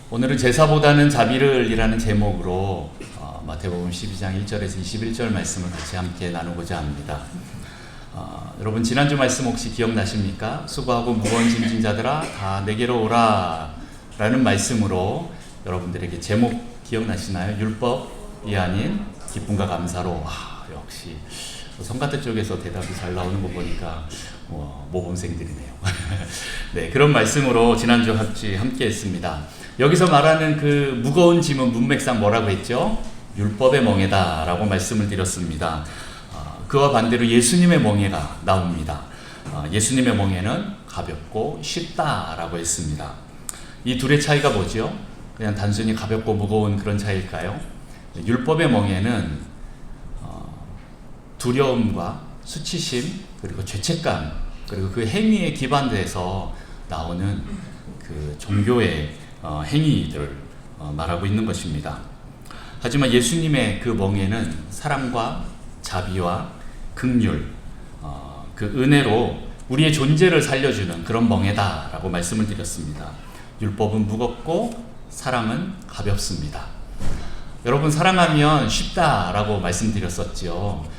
오늘은 제사보다는 자비를 이라는 제목으로 마태복음 12장 1절에서 21절 말씀을 같이 함께 나누고자 합니다. 여러분 지난주 말씀 혹시 기억나십니까? 수고하고 무거운 짐진 자들아 다 내게로 오라 라는 말씀으로 여러분들에게 제목 기억나시나요? 율법이 아닌 기쁨과 감사로. 역시 성가대 쪽에서 대답이 잘 나오는 거 보니까 모범생들이네요. 네, 그런 말씀으로 지난주 같이 함께 했습니다. 여기서 말하는 그 무거운 짐은 문맥상 뭐라고 했죠? 율법의 멍에다 라고 말씀을 드렸습니다. 그와 반대로 예수님의 멍에가 나옵니다. 예수님의 멍에는 가볍고 쉽다라고 했습니다. 이 둘의 차이가 뭐죠? 그냥 단순히 가볍고 무거운 그런 차이일까요? 율법의 멍에는 두려움과 수치심 그리고 죄책감 그리고 그 행위에 기반돼서 나오는 그 종교의 행위들을 말하고 있는 것입니다. 하지만 예수님의 그 멍에는 사랑과 자비와 긍휼, 그 은혜로 우리의 존재를 살려주는 그런 멍에다라고 말씀을 드렸습니다. 율법은 무겁고 사랑은 가볍습니다. 여러분 사랑하면 쉽다라고 말씀드렸었죠.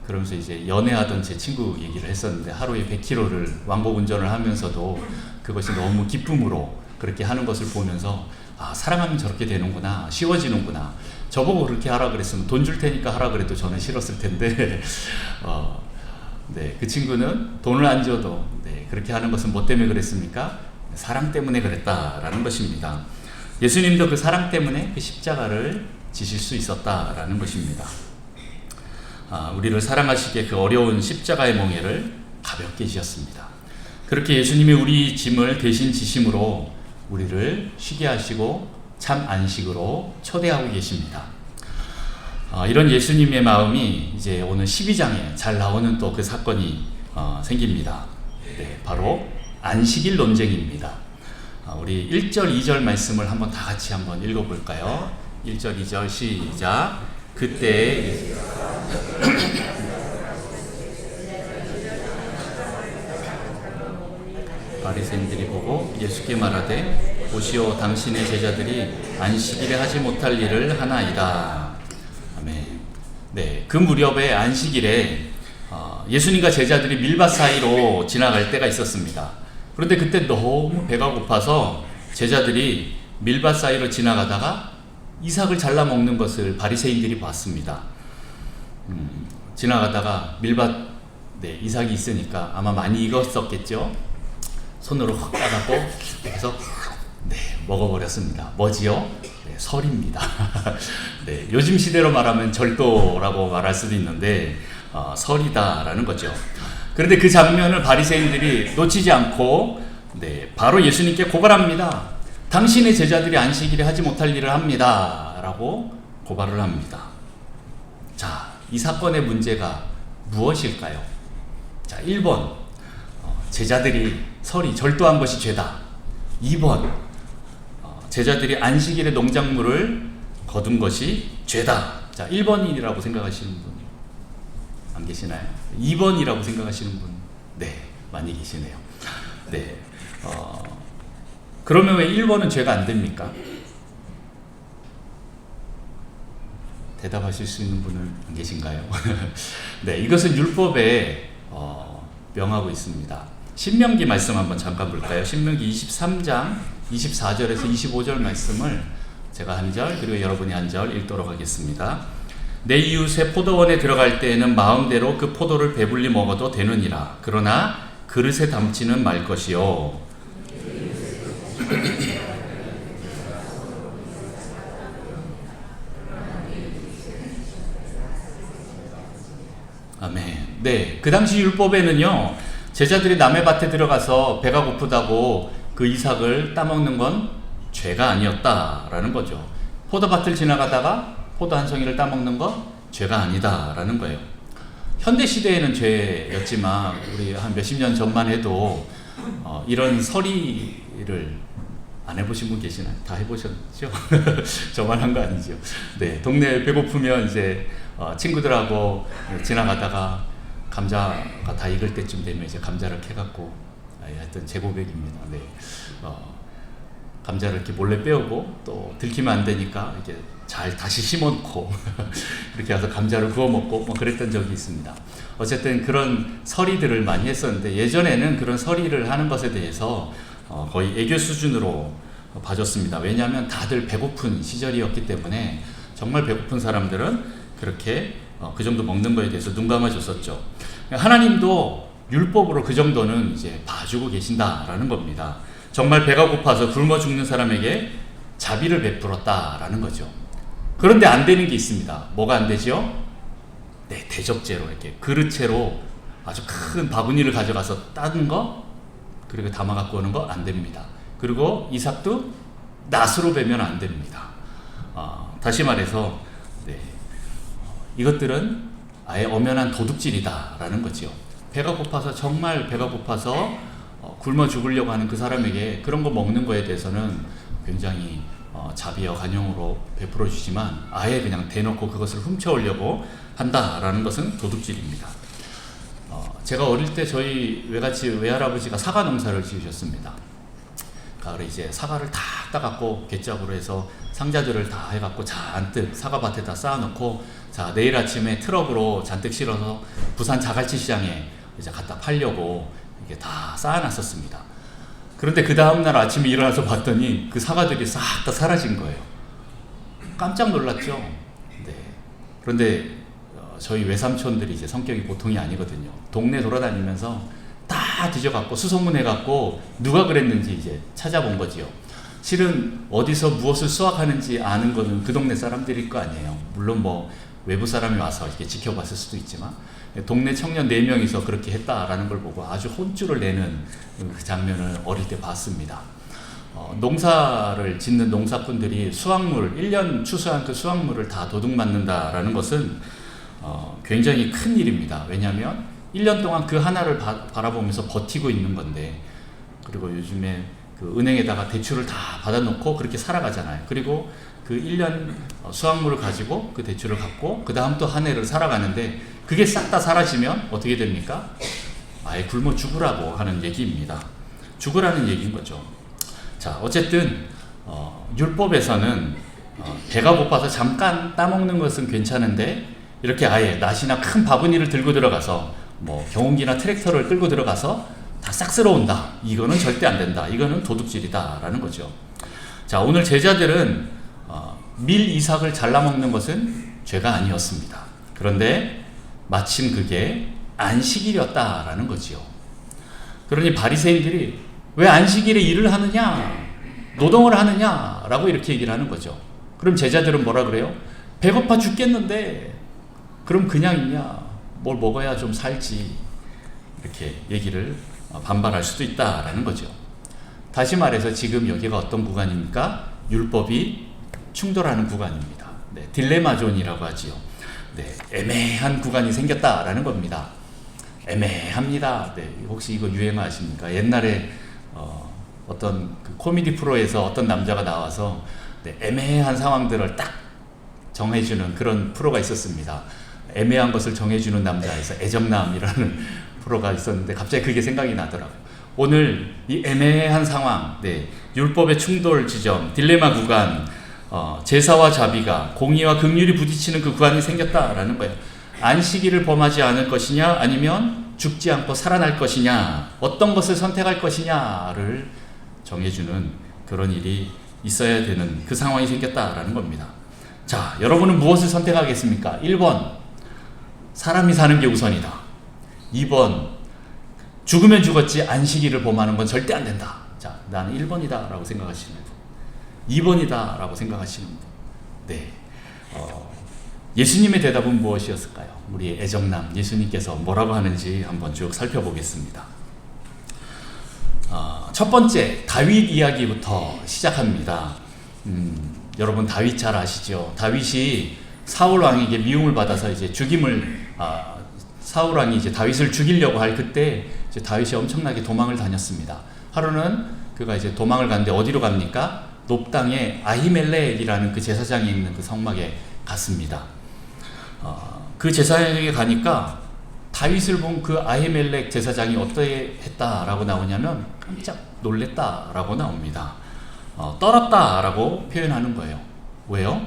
그러면서 이제 연애하던 제 친구 얘기를 했었는데 하루에 100km를 왕복 운전을 하면서도 그것이 너무 기쁨으로 그렇게 하는 것을 보면서 사랑하면 저렇게 되는구나, 쉬워지는구나. 저보고 그렇게 하라 그랬으면 돈 줄 테니까 하라 그래도 저는 싫었을 텐데 네, 그 친구는 돈을 안 줘도 그렇게 하는 것은 뭐 때문에 그랬습니까? 사랑 때문에 그랬다라는 것입니다. 예수님도 그 사랑 때문에 그 십자가를 지실 수 있었다라는 것입니다. 우리를 사랑하시기에 그 어려운 십자가의 멍에를 가볍게 지셨습니다. 그렇게 예수님이 우리 짐을 대신 지심으로 우리를 쉬게 하시고 참 안식으로 초대하고 계십니다. 이런 예수님의 마음이 이제 오늘 12장에 잘 나오는 또 그 사건이 생깁니다. 네, 바로 안식일 논쟁입니다. 우리 1절, 2절 말씀을 한번 다 같이 한번 읽어볼까요? 1절, 2절 시작. 그때 바리새인들이 보고 예수께 말하되 보시오 당신의 제자들이 안식일에 하지 못할 일을 하나이다. 아멘. 네, 그 무렵에 안식일에 예수님과 제자들이 밀밭 사이로 지나갈 때가 있었습니다. 그런데 그때 너무 배가 고파서 제자들이 밀밭 사이로 지나가다가 이삭을 잘라 먹는 것을 바리새인들이 봤습니다. 지나가다가 밀밭 이삭이 있으니까 아마 많이 익었었겠죠. 손으로 확 따갖고 해서 먹어버렸습니다. 뭐지요? 설입니다. 요즘 시대로 말하면 절도라고 말할 수도 있는데 설이다라는 거죠. 그런데 그 장면을 바리새인들이 놓치지 않고 바로 예수님께 고발합니다. 당신의 제자들이 안식일에 하지 못할 일을 합니다 라고 고발을 합니다. 자, 이 사건의 문제가 무엇일까요? 자, 1번 제자들이 설이 절도한 것이 죄다. 2번 제자들이 안식일에 농작물을 거둔 것이 죄다. 자, 1번이라고 생각하시는 분 안 계시나요? 2번이라고 생각하시는 분 많이 계시네요. 그러면 왜 1번은 죄가 안 됩니까? 대답하실 수 있는 분은 안 계신가요? 이것은 율법에 명하고 있습니다. 신명기 말씀 한번 잠깐 볼까요? 신명기 23장 24절에서 25절 말씀을 제가 한 절 그리고 여러분이 한 절 읽도록 하겠습니다. 내 이웃의 포도원에 들어갈 때에는 마음대로 그 포도를 배불리 먹어도 되느니라. 그러나 그릇에 담지는 말 것이요. 아멘. 그 당시 율법에는요, 제자들이 남의 밭에 들어가서 배가 고프다고 그 이삭을 따먹는 건 죄가 아니었다라는 거죠. 포도밭을 지나가다가 포도 한 송이를 따먹는 건 죄가 아니다라는 거예요. 현대 시대에는 죄였지만 우리 한 몇십 년 전만 해도 이런 서리를 안 해보신 분 계시나요? 다 해보셨죠? 저만 한 거 아니죠? 동네에 배고프면 이제 친구들하고 지나가다가 감자가 다 익을 때쯤 되면 이제 감자를 캐갖고 하여튼 제 고백입니다. 감자를 이렇게 몰래 빼오고 또 들키면 안 되니까 이렇게 잘 다시 심어놓고 이렇게 와서 감자를 구워 먹고 뭐 그랬던 적이 있습니다. 어쨌든 그런 서리들을 많이 했었는데 예전에는 그런 서리를 하는 것에 대해서 거의 애교 수준으로 봐줬습니다. 왜냐하면 다들 배고픈 시절이었기 때문에 정말 배고픈 사람들은 그렇게 그 정도 먹는 거에 대해서 눈 감아줬었죠. 하나님도 율법으로 그 정도는 이제 봐주고 계신다라는 겁니다. 정말 배가 고파서 굶어 죽는 사람에게 자비를 베풀었다라는 거죠. 그런데 안 되는 게 있습니다. 뭐가 안 되죠? 네, 대접제로 이렇게 그릇채로 아주 큰 바구니를 가져가서 따는 거, 그리고 담아 갖고 오는 거 안 됩니다. 그리고 이삭도 낫으로 베면 안 됩니다. 다시 말해서 이것들은 아예 엄연한 도둑질이다라는 거죠. 배가 고파서 정말 배가 고파서 굶어 죽으려고 하는 그 사람에게 그런 거 먹는 거에 대해서는 굉장히 자비와 관용으로 베풀어 주지만 아예 그냥 대놓고 그것을 훔쳐오려고 한다라는 것은 도둑질입니다. 제가 어릴 때 저희 외할아버지가 사과 농사를 지으셨습니다. 가을에 이제 사과를 다 따갖고 갯작으로 해서 상자들을 다 해갖고 잔뜩 사과밭에다 쌓아놓고 자 내일 아침에 트럭으로 잔뜩 실어서 부산 자갈치 시장에 이제 갖다 팔려고 이게 다 쌓아놨었습니다. 그런데 그 다음날 아침에 일어나서 봤더니 그 사과들이 싹 다 사라진 거예요. 깜짝 놀랐죠. 네. 그런데 저희 외삼촌들이 이제 성격이 보통이 아니거든요. 동네 돌아다니면서 다 뒤져갖고 수소문해갖고 누가 그랬는지 이제 찾아본 거지요. 실은 어디서 무엇을 수확하는지 아는 거는 그 동네 사람들일 거 아니에요. 물론 뭐 외부 사람이 와서 이렇게 지켜봤을 수도 있지만 동네 청년 4명이서 그렇게 했다라는 걸 보고 아주 혼쭐을 내는 그 장면을 어릴 때 봤습니다. 농사를 짓는 농사꾼들이 수확물, 1년 추수한 그 수확물을 다 도둑맞는다라는 것은 굉장히 큰 일입니다. 왜냐하면 1년 동안 그 하나를 바라보면서 버티고 있는 건데, 그리고 요즘에 그 은행에다가 대출을 다 받아놓고 그렇게 살아가잖아요. 그리고 그 1년 수확물을 가지고 그 대출을 갚고 그 다음 또 한 해를 살아가는데 그게 싹 다 사라지면 어떻게 됩니까? 아예 굶어 죽으라고 하는 얘기입니다. 죽으라는 얘기인 거죠. 자, 어쨌든 율법에서는 배가 고파서 잠깐 따먹는 것은 괜찮은데 이렇게 아예 낫이나 큰 바구니를 들고 들어가서 뭐 경운기나 트랙터를 끌고 들어가서 다 싹 쓸어온다. 이거는 절대 안 된다. 이거는 도둑질이다라는 거죠. 자, 오늘 제자들은 밀 이삭을 잘라먹는 것은 죄가 아니었습니다. 그런데 마침 그게 안식일이었다라는 거지요. 그러니 바리새인들이 왜 안식일에 일을 하느냐, 노동을 하느냐라고 이렇게 얘기를 하는 거죠. 그럼 제자들은 뭐라 그래요? 배고파 죽겠는데 그럼 그냥 있냐? 뭘 먹어야 좀 살지. 이렇게 얘기를 반발할 수도 있다라는 거죠. 다시 말해서 지금 여기가 어떤 구간입니까? 율법이 충돌하는 구간입니다. 네, 딜레마존이라고 하지요. 네, 애매한 구간이 생겼다라는 겁니다. 애매합니다. 네, 혹시 이거 유행어 아십니까? 옛날에 어떤 그 코미디 프로에서 어떤 남자가 나와서 네, 애매한 상황들을 딱 정해주는 그런 프로가 있었습니다. 애매한 것을 정해주는 남자에서 애정남이라는 프로가 있었는데 갑자기 그게 생각이 나더라고요. 오늘 이 애매한 상황, 네, 율법의 충돌 지점, 딜레마 구간, 제사와 자비가 공의와 긍휼이 부딪히는 그 구간이 생겼다라는 거예요. 안식일을 범하지 않을 것이냐, 아니면 죽지 않고 살아날 것이냐, 어떤 것을 선택할 것이냐를 정해주는 그런 일이 있어야 되는 그 상황이 생겼다라는 겁니다. 자, 여러분은 무엇을 선택하겠습니까? 1번, 사람이 사는 게 우선이다. 2번, 죽으면 죽었지 안식일을 범하는 건 절대 안 된다. 자, 나는 1번이다 라고 생각하시는 분, 2번이다 라고 생각하시는 분. 네, 예수님의 대답은 무엇이었을까요? 우리 애정남 예수님께서 뭐라고 하는지 한번 쭉 살펴보겠습니다. 첫 번째, 다윗 이야기부터 시작합니다. 여러분 다윗 잘 아시죠? 다윗이 사울 왕에게 미움을 받아서 이제 사울 왕이 이제 다윗을 죽이려고 할 그때 이제 다윗이 엄청나게 도망을 다녔습니다. 하루는 그가 이제 도망을 갔는데 어디로 갑니까? 높 땅에 아히멜렉이라는 그 제사장이 있는 그 성막에 갔습니다. 그 제사장에게 가니까 다윗을 본 그 아히멜렉 제사장이 어떻게 했다라고 나오냐면 깜짝 놀랬다라고 나옵니다. 떨었다라고 표현하는 거예요. 왜요?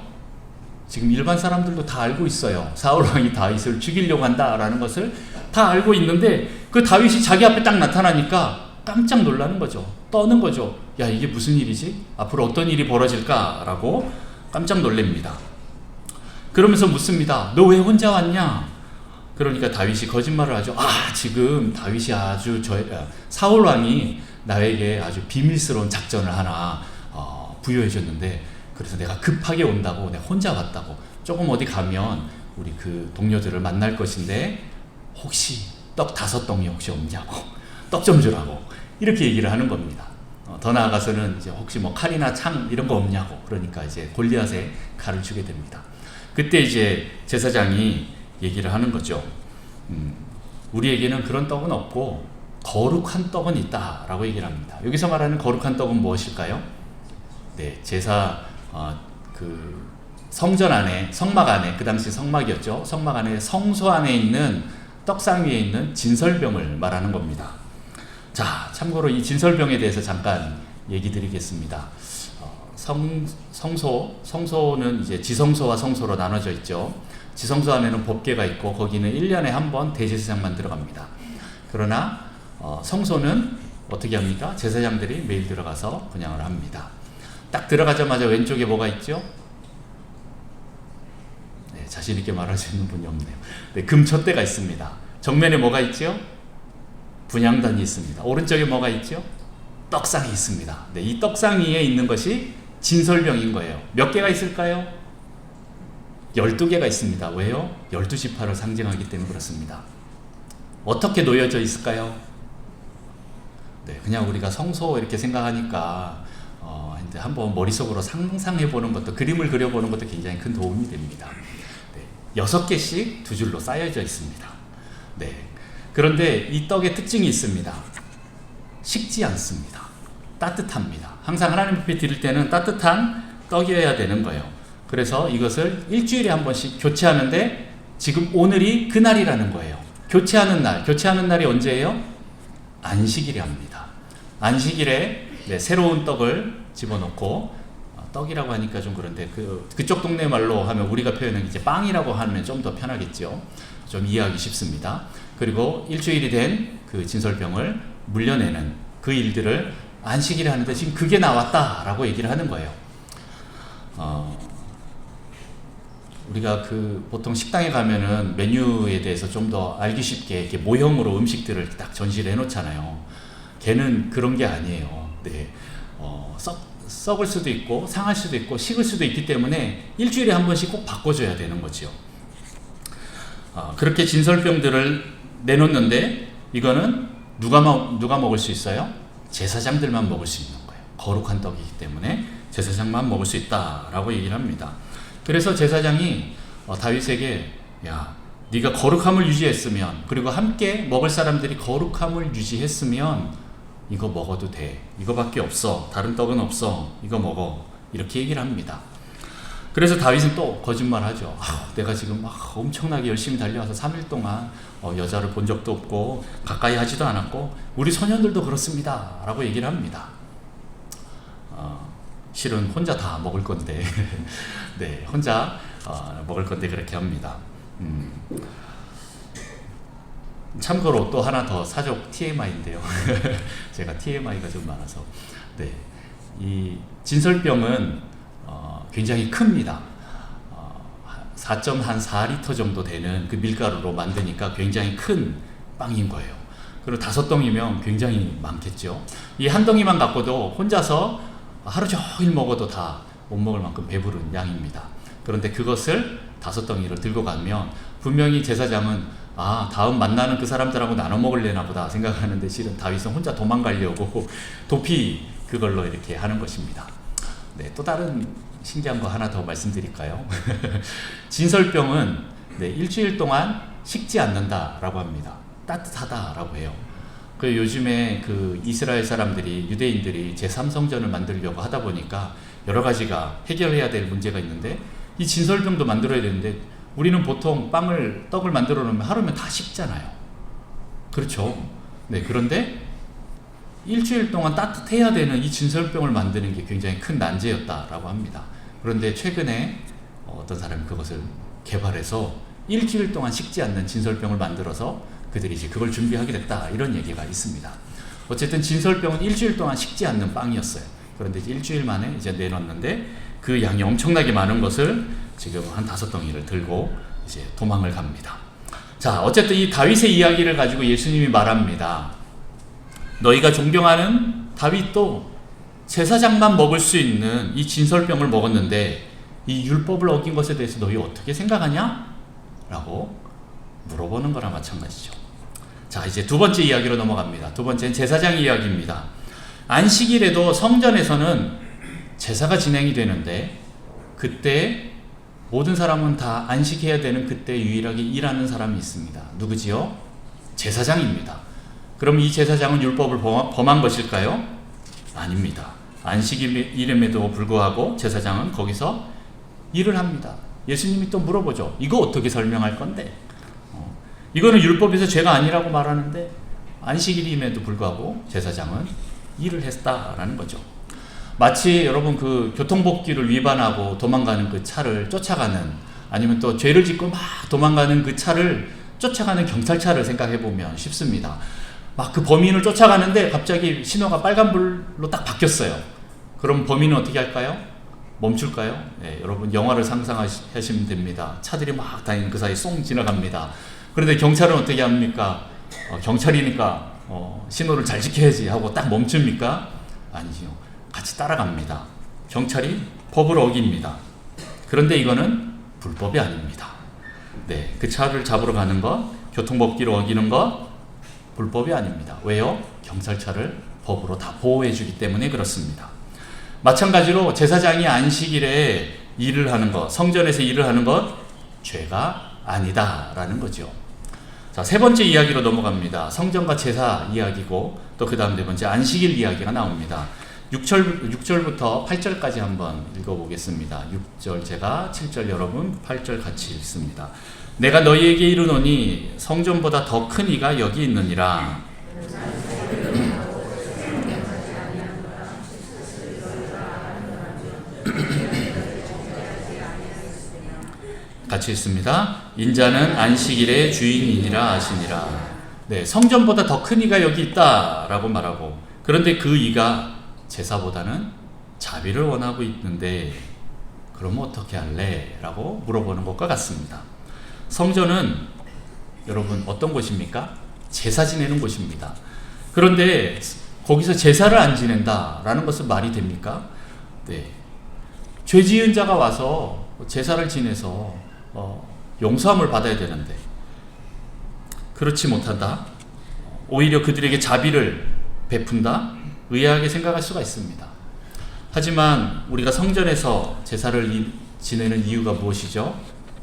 지금 일반 사람들도 다 알고 있어요. 사울 왕이 다윗을 죽이려고 한다라는 것을 다 알고 있는데 그 다윗이 자기 앞에 딱 나타나니까 깜짝 놀라는 거죠. 떠는 거죠. 야, 이게 무슨 일이지? 앞으로 어떤 일이 벌어질까라고 깜짝 놀랍니다. 그러면서 묻습니다. 너 왜 혼자 왔냐? 그러니까 다윗이 거짓말을 하죠. 지금 다윗이 사울 왕이 나에게 아주 비밀스러운 작전을 하나 부여해 줬는데, 그래서 내가 급하게 온다고, 내가 혼자 왔다고, 조금 어디 가면 우리 그 동료들을 만날 것인데 혹시 떡 5덩이 혹시 없냐고, 떡 좀 주라고 이렇게 얘기를 하는 겁니다. 더 나아가서는 이제 혹시 뭐 칼이나 창 이런 거 없냐고, 그러니까 이제 골리앗의 칼을 주게 됩니다. 그때 이제 제사장이 얘기를 하는 거죠. 우리에게는 그런 떡은 없고 거룩한 떡은 있다라고 얘기를 합니다. 여기서 말하는 거룩한 떡은 무엇일까요? 네, 그 성전 안에, 성막 안에, 그 당시 성막이었죠. 성막 안에, 성소 안에 있는 떡상 위에 있는 진설병을 말하는 겁니다. 자, 참고로 이 진설병에 대해서 잠깐 얘기 드리겠습니다. 성소는 이제 지성소와 성소로 나눠져 있죠. 지성소 안에는 법궤가 있고 거기는 1년에 한 번 대제사장만 들어갑니다. 그러나 성소는 어떻게 합니까? 제사장들이 매일 들어가서 분향을 합니다. 딱 들어가자마자 왼쪽에 뭐가 있죠? 네, 자신 있게 말할 수 있는 분이 없네요. 네, 금촛대가 있습니다. 정면에 뭐가 있죠? 분향단이 있습니다. 오른쪽에 뭐가 있죠? 떡상이 있습니다. 네, 이 떡상 위에 있는 것이 진설병인 거예요. 몇 개가 있을까요? 12개가 있습니다. 왜요? 12지파를 상징하기 때문에 그렇습니다. 어떻게 놓여져 있을까요? 네, 그냥 우리가 성소 이렇게 생각하니까 한번 머릿속으로 상상해보는 것도, 그림을 그려보는 것도 굉장히 큰 도움이 됩니다. 네, 6개씩 두 줄로 쌓여져 있습니다. 네, 그런데 이 떡의 특징이 있습니다. 식지 않습니다. 따뜻합니다. 항상 하나님 앞에 드릴 때는 따뜻한 떡이어야 되는 거예요. 그래서 이것을 일주일에 한 번씩 교체하는데 지금 오늘이 그날이라는 거예요. 교체하는 날이 언제예요? 안식일이랍니다. 안식일에 새로운 떡을 집어넣고, 떡이라고 하니까 좀 그런데 그쪽 동네 말로 하면 우리가 표현은 이제 빵이라고 하면 좀 더 편하겠죠. 좀 이해하기 쉽습니다. 그리고 일주일이 된 그 진설병을 물려내는 그 일들을 안식일에 하는데 지금 그게 나왔다라고 얘기를 하는 거예요. 우리가 보통 식당에 가면은 메뉴에 대해서 좀 더 알기 쉽게 이렇게 모형으로 음식들을 딱 전시를 해놓잖아요. 걔는 그런 게 아니에요. 네, 썩을 수도 있고 상할 수도 있고 식을 수도 있기 때문에 일주일에 한 번씩 꼭 바꿔줘야 되는 거죠. 그렇게 진설병들을 내놓는데 이거는 누가 먹을 수 있어요? 제사장들만 먹을 수 있는 거예요. 거룩한 떡이기 때문에 제사장만 먹을 수 있다라고 얘기를 합니다. 그래서 제사장이 다윗에게, 야, 네가 거룩함을 유지했으면, 그리고 함께 먹을 사람들이 거룩함을 유지했으면 이거 먹어도 돼. 이거밖에 없어. 다른 떡은 없어. 이거 먹어. 이렇게 얘기를 합니다. 그래서 다윗은 또 거짓말하죠. 내가 지금 엄청나게 열심히 달려와서 3일 동안 여자를 본 적도 없고 가까이 하지도 않았고 우리 소년들도 그렇습니다 라고 얘기를 합니다. 실은 혼자 다 먹을 건데 네, 혼자 먹을 건데 그렇게 합니다. 참고로 또 하나 더 사족 TMI인데요. 제가 TMI가 좀 많아서, 네, 이 진설병은 굉장히 큽니다. 4.4리터 정도 되는 그 밀가루로 만드니까 굉장히 큰 빵인 거예요. 그리고 5덩이면 굉장히 많겠죠. 이 한 덩이만 갖고도 혼자서 하루 종일 먹어도 다 못 먹을 만큼 배부른 양입니다. 그런데 그것을 5덩이를 들고 가면 분명히 제사장은 다음 만나는 그 사람들하고 나눠 먹을래나 보다 생각하는데 실은 다윗은 혼자 도망가려고 도피 그걸로 이렇게 하는 것입니다. 네, 또 다른 신기한 거 하나 더 말씀드릴까요? 진설병은 일주일 동안 식지 않는다라고 합니다. 따뜻하다라고 해요. 요즘에 이스라엘 사람들이, 유대인들이 제3성전을 만들려고 하다 보니까 여러 가지가 해결해야 될 문제가 있는데 이 진설병도 만들어야 되는데 우리는 보통 떡을 만들어 놓으면 하루면 다 식잖아요. 그렇죠? 네, 그런데 일주일 동안 따뜻해야 되는 이 진설병을 만드는 게 굉장히 큰 난제였다라고 합니다. 그런데 최근에 어떤 사람이 그것을 개발해서 일주일 동안 식지 않는 진설병을 만들어서 그들이 이제 그걸 준비하게 됐다, 이런 얘기가 있습니다. 어쨌든 진설병은 일주일 동안 식지 않는 빵이었어요. 그런데 이제 일주일 만에 이제 내놨는데 그 양이 엄청나게 많은 것을 지금 한 5덩이를 들고 이제 도망을 갑니다. 자, 어쨌든 이 다윗의 이야기를 가지고 예수님이 말합니다. 너희가 존경하는 다윗도 제사장만 먹을 수 있는 이 진설병을 먹었는데 이 율법을 어긴 것에 대해서 너희 어떻게 생각하냐? 라고 물어보는 거랑 마찬가지죠. 자, 이제 두 번째 이야기로 넘어갑니다. 두 번째는 제사장 이야기입니다. 안식일에도 성전에서는 제사가 진행이 되는데 그때 모든 사람은 다 안식해야 되는 그때 유일하게 일하는 사람이 있습니다. 누구지요? 제사장입니다. 그럼 이 제사장은 율법을 범한 것일까요? 아닙니다. 안식일임에도 불구하고 제사장은 거기서 일을 합니다. 예수님이 또 물어보죠. 이거 어떻게 설명할 건데? 이거는 율법에서 죄가 아니라고 말하는데 안식일임에도 불구하고 제사장은 일을 했다라는 거죠. 마치 여러분 그 교통법규를 위반하고 도망가는 그 차를 쫓아가는, 아니면 또 죄를 짓고 막 도망가는 그 차를 쫓아가는 경찰차를 생각해 보면 쉽습니다. 막 그 범인을 쫓아가는데 갑자기 신호가 빨간불로 딱 바뀌었어요. 그럼 범인은 어떻게 할까요? 멈출까요? 네, 여러분 영화를 상상하시면 됩니다. 차들이 막 다니는 그 사이 쏙 지나갑니다. 그런데 경찰은 어떻게 합니까? 경찰이니까 신호를 잘 지켜야지 하고 딱 멈춥니까? 아니죠. 같이 따라갑니다. 경찰이 법을 어깁니다. 그런데 이거는 불법이 아닙니다. 네, 그 차를 잡으러 가는 것, 교통법규를 어기는 것 불법이 아닙니다. 왜요? 경찰차를 법으로 다 보호해주기 때문에 그렇습니다. 마찬가지로 제사장이 안식일에 일을 하는 것, 성전에서 일을 하는 것 죄가 아니다라는 거죠. 자, 세 번째 이야기로 넘어갑니다. 성전과 제사 이야기고 또 그 다음 네 번째 안식일 이야기가 나옵니다. 6절부터 8절까지 한번 읽어보겠습니다. 6절 제가, 7절 여러분, 8절 같이 읽습니다. 내가 너희에게 이르노니 성전보다 더 큰 이가 여기 있느니라. 같이 읽습니다. 인자는 안식일의 주인이니라 하시니라. 네, 성전보다 더 큰 이가 여기 있다라고 말하고, 그런데 그 이가 제사보다는 자비를 원하고 있는데 그러면 어떻게 할래? 라고 물어보는 것과 같습니다. 성전은 여러분 어떤 곳입니까? 제사 지내는 곳입니다. 그런데 거기서 제사를 안 지낸다라는 것은 말이 됩니까? 네. 죄 지은 자가 와서 제사를 지내서 용서함을 받아야 되는데 그렇지 못한다. 오히려 그들에게 자비를 베푼다. 의아하게 생각할 수가 있습니다. 하지만 우리가 성전에서 제사를 지내는 이유가 무엇이죠?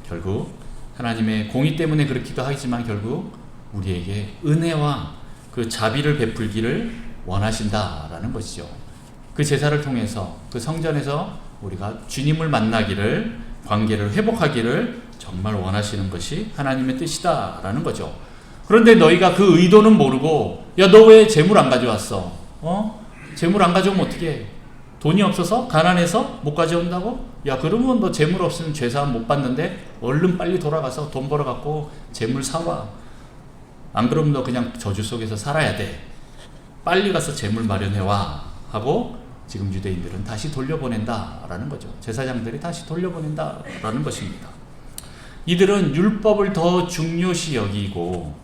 결국 하나님의 공의 때문에 그렇기도 하지만 결국 우리에게 은혜와 그 자비를 베풀기를 원하신다라는 것이죠. 그 제사를 통해서 그 성전에서 우리가 주님을 만나기를, 관계를 회복하기를 정말 원하시는 것이 하나님의 뜻이다라는 거죠. 그런데 너희가 그 의도는 모르고, 야, 너 왜 재물 안 가져왔어? 재물 안 가져오면 어떻게? 돈이 없어서? 가난해서 못 가져온다고? 야, 그러면 너 재물 없으면 죄사함 못 받는데 얼른 빨리 돌아가서 돈 벌어갖고 재물 사와. 안 그러면 너 그냥 저주 속에서 살아야 돼. 빨리 가서 재물 마련해와. 하고 지금 유대인들은 다시 돌려보낸다라는 거죠. 제사장들이 다시 돌려보낸다라는 것입니다. 이들은 율법을 더 중요시 여기고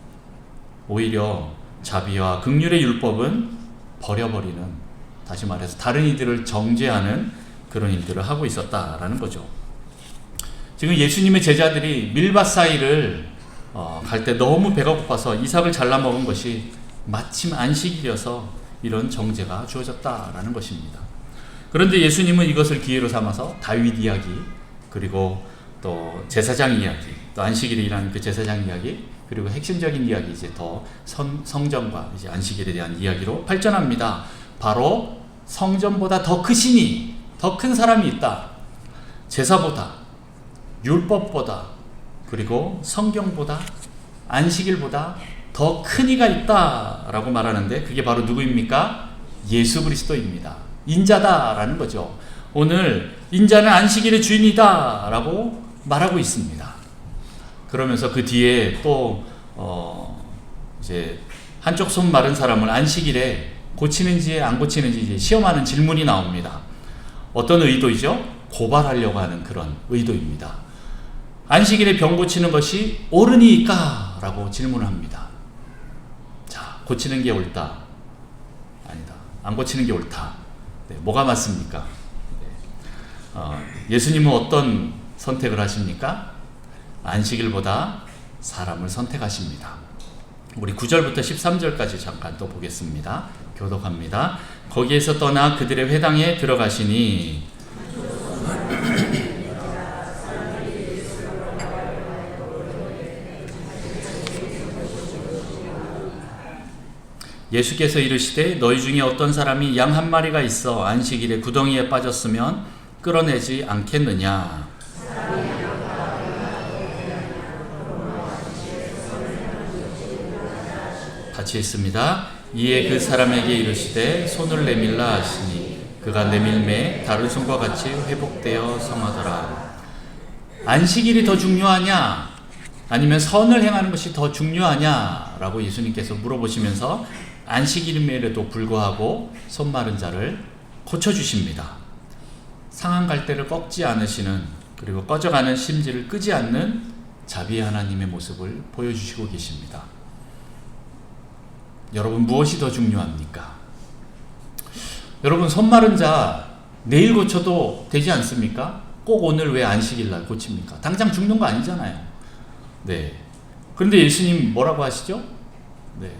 오히려 자비와 긍휼의 율법은 버려버리는, 다시 말해서 다른 이들을 정죄하는 그런 일들을 하고 있었다라는 거죠. 지금 예수님의 제자들이 밀밭 사이를 갈 때 너무 배가 고파서 이삭을 잘라 먹은 것이 마침 안식일이어서 이런 정죄가 주어졌다라는 것입니다. 그런데 예수님은 이것을 기회로 삼아서 다윗 이야기, 그리고 또 제사장 이야기, 또 안식일에 일하는 그 제사장 이야기, 그리고 핵심적인 이야기, 이제 더 성전과 이제 안식일에 대한 이야기로 발전합니다. 바로 성전보다 더 크시니, 더 큰 사람이 있다. 제사보다, 율법보다, 그리고 성경보다, 안식일보다 더 큰 이가 있다라고 말하는데 그게 바로 누구입니까? 예수 그리스도입니다. 인자다라는 거죠. 오늘 인자는 안식일의 주인이다라고 말하고 있습니다. 그러면서 그 뒤에 또 이제 한쪽 손 마른 사람을 안식일에 고치는지 안 고치는지 이제 시험하는 질문이 나옵니다. 어떤 의도이죠? 고발하려고 하는 그런 의도입니다. 안식일에 병 고치는 것이 옳으니까? 라고 질문을 합니다. 자, 고치는 게 옳다. 아니다. 안 고치는 게 옳다. 네, 뭐가 맞습니까? 네. 예수님은 어떤 선택을 하십니까? 안식일보다 사람을 선택하십니다. 우리 9절부터 13절까지 잠깐 또 보겠습니다. 교독합니다. 거기에서 떠나 그들의 회당에 들어가시니 예수께서 이르시되 너희 중에 어떤 사람이 양 한 마리가 있어 안식일에 구덩이에 빠졌으면 끌어내지 않겠느냐. 같이 있습니다. 이에 그 사람에게 이르시되 손을 내밀라 하시니 그가 내밀매 다른 손과 같이 회복되어 성하더라. 안식일이 더 중요하냐 아니면 선을 행하는 것이 더 중요하냐 라고 예수님께서 물어보시면서 안식일임에도 불구하고 손 마른 자를 고쳐주십니다. 상한 갈대를 꺾지 않으시는, 그리고 꺼져가는 심지를 끄지 않는 자비의 하나님의 모습을 보여주시고 계십니다. 여러분, 무엇이 더 중요합니까? 여러분, 손 마른 자 내일 고쳐도 되지 않습니까? 꼭 오늘 왜 안식일 날 고칩니까? 당장 죽는 거 아니잖아요. 네. 그런데 예수님 뭐라고 하시죠? 네.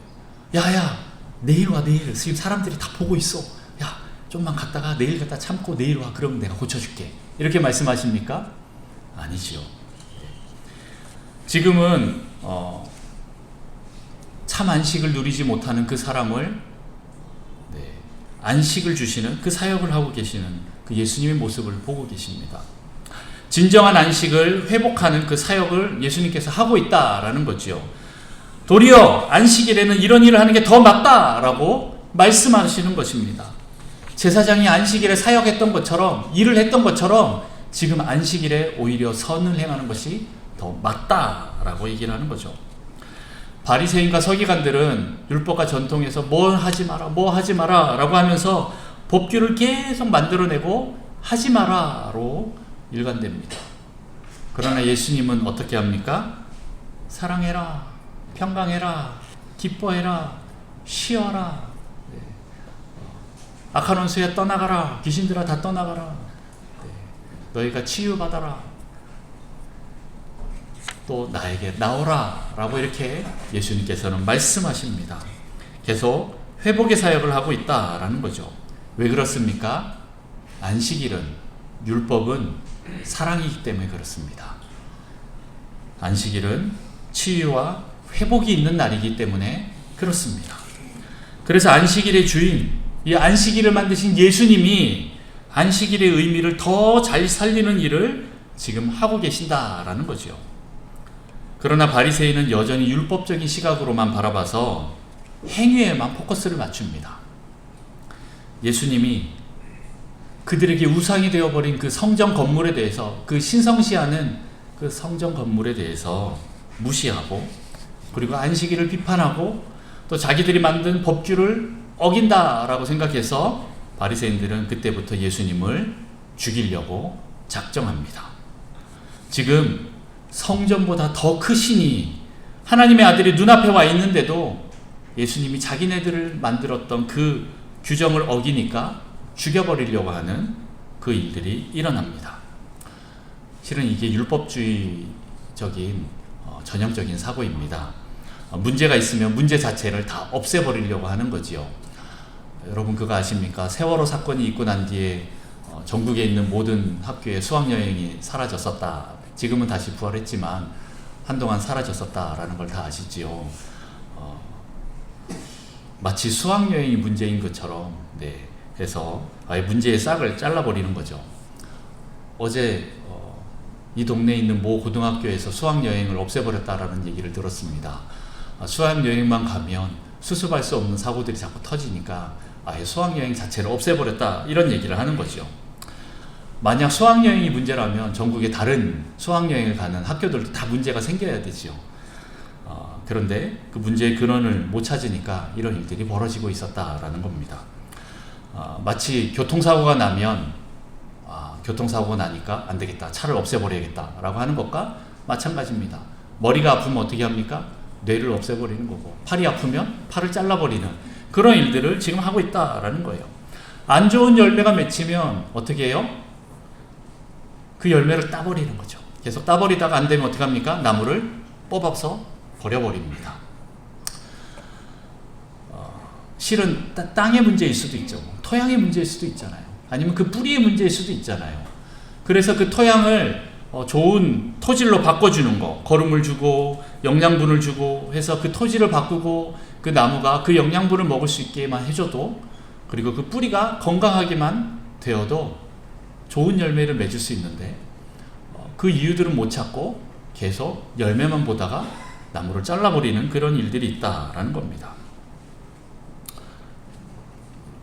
야야, 내일 와, 내일. 지금 사람들이 다 보고 있어. 야, 좀만 갔다가 내일 갔다 참고 내일 와. 그러면 내가 고쳐줄게. 이렇게 말씀하십니까? 아니지요. 지금은 참 안식을 누리지 못하는 그 사람을 안식을 주시는, 그 사역을 하고 계시는 그 예수님의 모습을 보고 계십니다. 진정한 안식을 회복하는 그 사역을 예수님께서 하고 있다라는 거죠. 도리어 안식일에는 이런 일을 하는 게 더 맞다라고 말씀하시는 것입니다. 제사장이 안식일에 사역했던 것처럼, 일을 했던 것처럼 지금 안식일에 오히려 선을 행하는 것이 더 맞다라고 얘기를 하는 거죠. 바리새인과 서기관들은 율법과 전통에서 뭐 하지 마라, 뭐 하지 마라 라고 하면서 법규를 계속 만들어내고 하지 마라로 일관됩니다. 그러나 예수님은 어떻게 합니까? 사랑해라, 평강해라, 기뻐해라, 쉬어라, 악한 원수야 떠나가라, 귀신들아 다 떠나가라, 너희가 치유받아라, 또 나에게 나오라 라고 이렇게 예수님께서는 말씀하십니다. 계속 회복의 사역을 하고 있다라는 거죠. 왜 그렇습니까? 안식일은, 율법은 사랑이기 때문에 그렇습니다. 안식일은 치유와 회복이 있는 날이기 때문에 그렇습니다. 그래서 안식일의 주인, 이 안식일을 만드신 예수님이 안식일의 의미를 더 잘 살리는 일을 지금 하고 계신다라는 거죠. 그러나 바리새인은 여전히 율법적인 시각으로만 바라봐서 행위에만 포커스를 맞춥니다. 예수님이 그들에게 우상이 되어버린 그 성전 건물에 대해서, 그 신성시하는 그 성전 건물에 대해서 무시하고, 그리고 안식일을 비판하고, 또 자기들이 만든 법규를 어긴다라고 생각해서 바리새인들은 그때부터 예수님을 죽이려고 작정합니다. 지금 성전보다 더 크시니 하나님의 아들이 눈앞에 와 있는데도 예수님이 자기네들을 만들었던 그 규정을 어기니까 죽여버리려고 하는 그 일들이 일어납니다. 실은 이게 율법주의적인 전형적인 사고입니다. 문제가 있으면 문제 자체를 다 없애버리려고 하는 거지요. 여러분 그거 아십니까? 세월호 사건이 있고 난 뒤에 전국에 있는 모든 학교에 수학여행이 사라졌었다. 지금은 다시 부활했지만 한동안 사라졌었다라는 걸 다 아시지요. 마치 수학여행이 문제인 것처럼, 해서 아예 문제의 싹을 잘라버리는 거죠. 어제 이 동네에 있는 모 고등학교에서 수학여행을 없애버렸다라는 얘기를 들었습니다. 수학여행만 가면 수습할 수 없는 사고들이 자꾸 터지니까 아예 수학여행 자체를 없애버렸다, 이런 얘기를 하는 거죠. 만약 수학여행이 문제라면 전국의 다른 수학여행을 가는 학교들도 다 문제가 생겨야 되죠. 그런데 그 문제의 근원을 못 찾으니까 이런 일들이 벌어지고 있었다라는 겁니다. 마치 교통사고가 나면 교통사고가 나니까 안 되겠다, 차를 없애버려야겠다라고 하는 것과 마찬가지입니다. 머리가 아프면 어떻게 합니까? 뇌를 없애버리는 거고, 팔이 아프면 팔을 잘라버리는 그런 일들을 지금 하고 있다라는 거예요. 안 좋은 열매가 맺히면 어떻게 해요? 그 열매를 따버리는 거죠. 계속 따버리다가 안 되면 어떻게 합니까? 나무를 뽑아서 버려버립니다. 실은 땅의 문제일 수도 있죠. 토양의 문제일 수도 있잖아요. 아니면 그 뿌리의 문제일 수도 있잖아요. 그래서 그 토양을 좋은 토질로 바꿔주는 거, 거름을 주고 영양분을 주고 해서 그 토질을 바꾸고 그 나무가 그 영양분을 먹을 수 있게만 해줘도, 그리고 그 뿌리가 건강하게만 되어도 좋은 열매를 맺을 수 있는데, 그 이유들은 못 찾고 계속 열매만 보다가 나무를 잘라버리는 그런 일들이 있다라는 겁니다.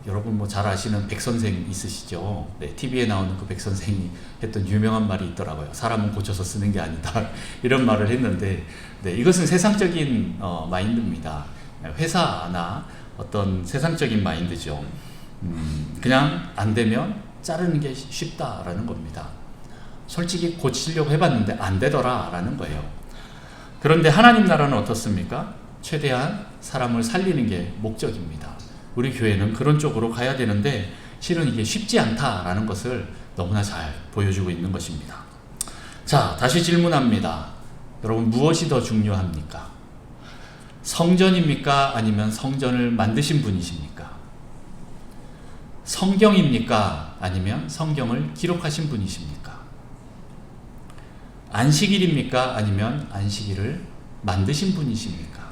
여러분 뭐 잘 아시는 백선생 있으시죠? 네, TV에 나오는 그 백선생이 했던 유명한 말이 있더라고요. 사람은 고쳐서 쓰는 게 아니다, 이런 말을 했는데, 네, 이것은 세상적인 마인드입니다. 회사나 어떤 세상적인 마인드죠. 그냥 안 되면 자르는 게 쉽다라는 겁니다. 솔직히 고치려고 해봤는데 안 되더라라는 거예요. 그런데 하나님 나라는 어떻습니까? 최대한 사람을 살리는 게 목적입니다. 우리 교회는 그런 쪽으로 가야 되는데 실은 이게 쉽지 않다라는 것을 너무나 잘 보여주고 있는 것입니다. 자, 다시 질문합니다. 여러분, 무엇이 더 중요합니까? 성전입니까? 아니면 성전을 만드신 분이십니까? 성경입니까? 아니면 성경을 기록하신 분이십니까? 안식일입니까? 아니면 안식일을 만드신 분이십니까?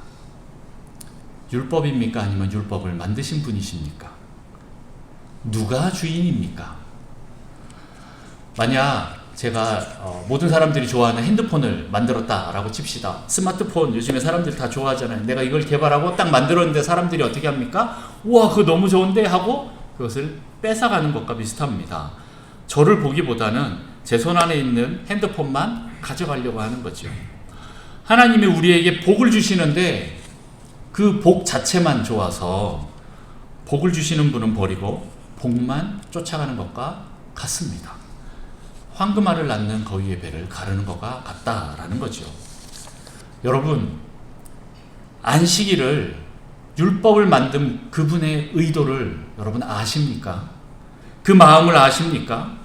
율법입니까? 아니면 율법을 만드신 분이십니까? 누가 주인입니까? 만약 제가 모든 사람들이 좋아하는 핸드폰을 만들었다라고 칩시다. 스마트폰 요즘에 사람들이 다 좋아하잖아요. 내가 이걸 개발하고 딱 만들었는데 사람들이 어떻게 합니까? 우와, 그거 너무 좋은데 하고 그것을 뺏어가는 것과 비슷합니다. 저를 보기보다는 제 손 안에 있는 핸드폰만 가져가려고 하는 거죠. 하나님이 우리에게 복을 주시는데 그 복 자체만 좋아서 복을 주시는 분은 버리고 복만 쫓아가는 것과 같습니다. 황금알을 낳는 거위의 배를 가르는 것과 같다라는 거죠. 여러분, 안식일을, 율법을 만든 그분의 의도를 여러분 아십니까? 그 마음을 아십니까?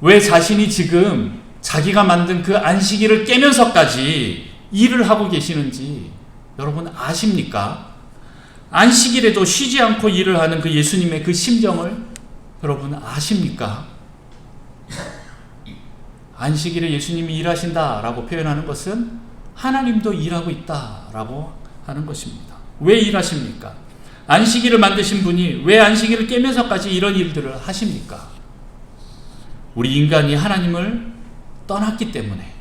왜 자신이 지금 자기가 만든 그 안식일을 깨면서까지 일을 하고 계시는지 여러분 아십니까? 안식일에도 쉬지 않고 일을 하는 그 예수님의 그 심정을 여러분 아십니까? 안식일에 예수님이 일하신다라고 표현하는 것은 하나님도 일하고 있다라고 하는 것입니다. 왜 일하십니까? 안식일을 만드신 분이 왜 안식일을 깨면서까지 이런 일들을 하십니까? 우리 인간이 하나님을 떠났기 때문에,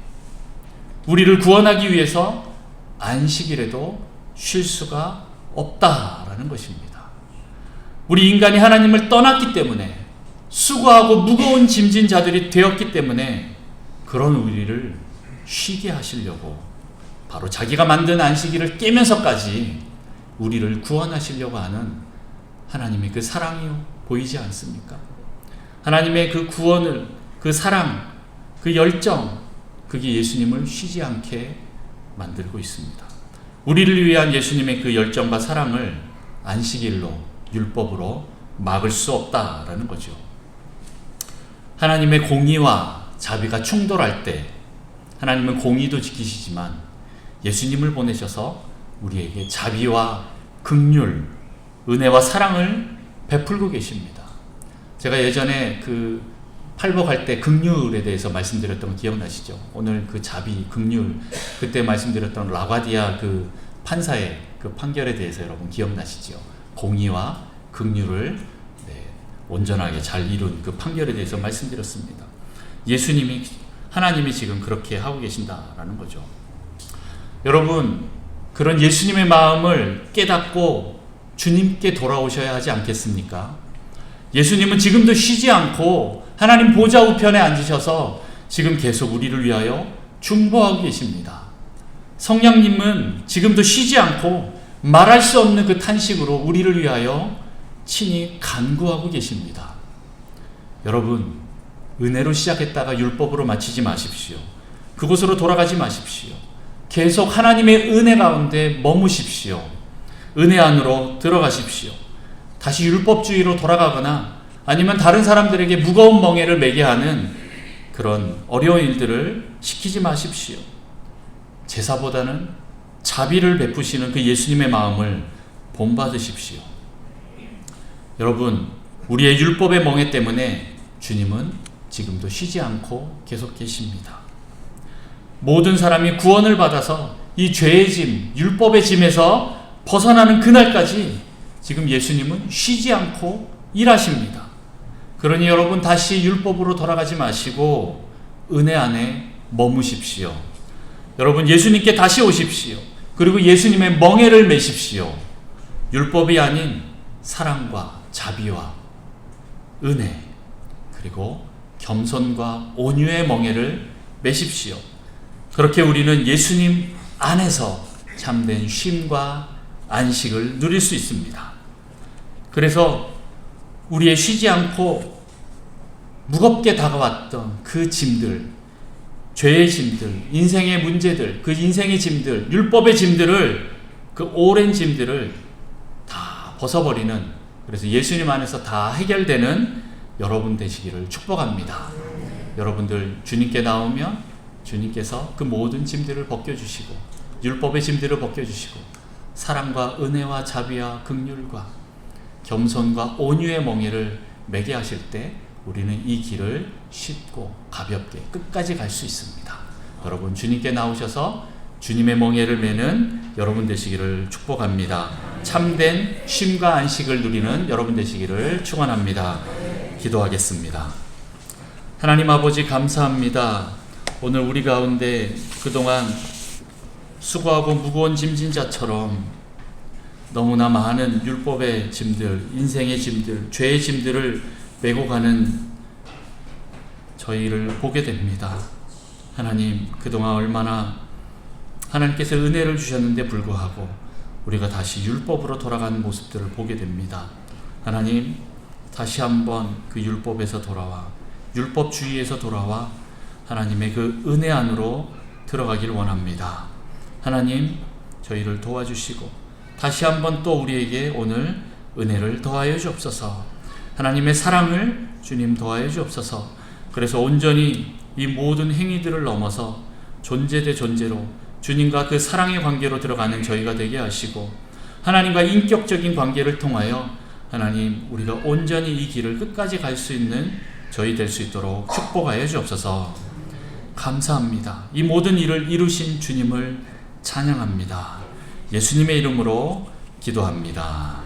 우리를 구원하기 위해서 안식일에도 쉴 수가 없다라는 것입니다. 우리 인간이 하나님을 떠났기 때문에, 수고하고 무거운 짐진 자들이 되었기 때문에 그런 우리를 쉬게 하시려고 바로 자기가 만든 안식일을 깨면서까지 우리를 구원하시려고 하는 하나님의 그 사랑이 보이지 않습니까? 하나님의 그 구원을, 그 사랑, 그 열정, 그게 예수님을 쉬지 않게 만들고 있습니다. 우리를 위한 예수님의 그 열정과 사랑을 안식일로, 율법으로 막을 수 없다라는 거죠. 하나님의 공의와 자비가 충돌할 때 하나님은 공의도 지키시지만 예수님을 보내셔서 우리에게 자비와 긍휼, 은혜와 사랑을 베풀고 계십니다. 제가 예전에 그 팔복할 때 긍휼에 대해서 말씀드렸던 거 기억나시죠? 오늘 그 자비, 긍휼, 그때 말씀드렸던 라과디아 그 판사의 그 판결에 대해서 여러분 기억나시죠? 공의와 긍휼을 온전하게 잘 이룬 그 판결에 대해서 말씀드렸습니다. 예수님이, 하나님이 지금 그렇게 하고 계신다라는 거죠. 여러분, 그런 예수님의 마음을 깨닫고 주님께 돌아오셔야 하지 않겠습니까? 예수님은 지금도 쉬지 않고 하나님 보좌 우편에 앉으셔서 지금 계속 우리를 위하여 중보하고 계십니다. 성령님은 지금도 쉬지 않고 말할 수 없는 그 탄식으로 우리를 위하여 친히 간구하고 계십니다. 여러분, 은혜로 시작했다가 율법으로 마치지 마십시오. 그곳으로 돌아가지 마십시오. 계속 하나님의 은혜 가운데 머무십시오. 은혜 안으로 들어가십시오. 다시 율법주의로 돌아가거나 아니면 다른 사람들에게 무거운 멍에를 매게 하는 그런 어려운 일들을 시키지 마십시오. 제사보다는 자비를 베푸시는 그 예수님의 마음을 본받으십시오. 여러분, 우리의 율법의 멍에 때문에 주님은 지금도 쉬지 않고 계속 계십니다. 모든 사람이 구원을 받아서 이 죄의 짐, 율법의 짐에서 벗어나는 그날까지 지금 예수님은 쉬지 않고 일하십니다. 그러니 여러분, 다시 율법으로 돌아가지 마시고 은혜 안에 머무십시오. 여러분, 예수님께 다시 오십시오. 그리고 예수님의 멍에를 매십시오. 율법이 아닌 사랑과 자비와 은혜, 그리고 겸손과 온유의 멍에를 매십시오. 그렇게 우리는 예수님 안에서 참된 쉼과 안식을 누릴 수 있습니다. 그래서 우리의 쉬지 않고 무겁게 다가왔던 그 짐들, 죄의 짐들, 인생의 문제들, 그 인생의 짐들, 율법의 짐들을, 그 오랜 짐들을 다 벗어버리는, 그래서 예수님 안에서 다 해결되는 여러분 되시기를 축복합니다. 여러분들 주님께 나오면 주님께서 그 모든 짐들을 벗겨주시고 율법의 짐들을 벗겨주시고 사랑과 은혜와 자비와 긍휼과 겸손과 온유의 멍에를 매게 하실 때 우리는 이 길을 쉽고 가볍게 끝까지 갈 수 있습니다. 여러분, 주님께 나오셔서 주님의 멍에를 매는 여러분 되시기를 축복합니다. 참된 쉼과 안식을 누리는 여러분 되시기를 축원합니다. 기도하겠습니다. 하나님 아버지, 감사합니다. 오늘 우리 가운데 그동안 수고하고 무거운 짐진 자처럼 너무나 많은 율법의 짐들, 인생의 짐들, 죄의 짐들을 메고 가는 저희를 보게 됩니다. 하나님, 그동안 얼마나 하나님께서 은혜를 주셨는데 불구하고 우리가 다시 율법으로 돌아가는 모습들을 보게 됩니다. 하나님, 다시 한번 그 율법에서 돌아와 율법주의에서 돌아와 하나님의 그 은혜 안으로 들어가길 원합니다. 하나님, 저희를 도와주시고 다시 한번 또 우리에게 오늘 은혜를 더하여 주옵소서. 하나님의 사랑을 주님 더하여 주옵소서. 그래서 온전히 이 모든 행위들을 넘어서 존재 대 존재로 주님과 그 사랑의 관계로 들어가는 저희가 되게 하시고 하나님과 인격적인 관계를 통하여 하나님, 우리가 온전히 이 길을 끝까지 갈 수 있는 저희 될 수 있도록 축복하여 주옵소서. 감사합니다. 이 모든 일을 이루신 주님을 찬양합니다. 예수님의 이름으로 기도합니다.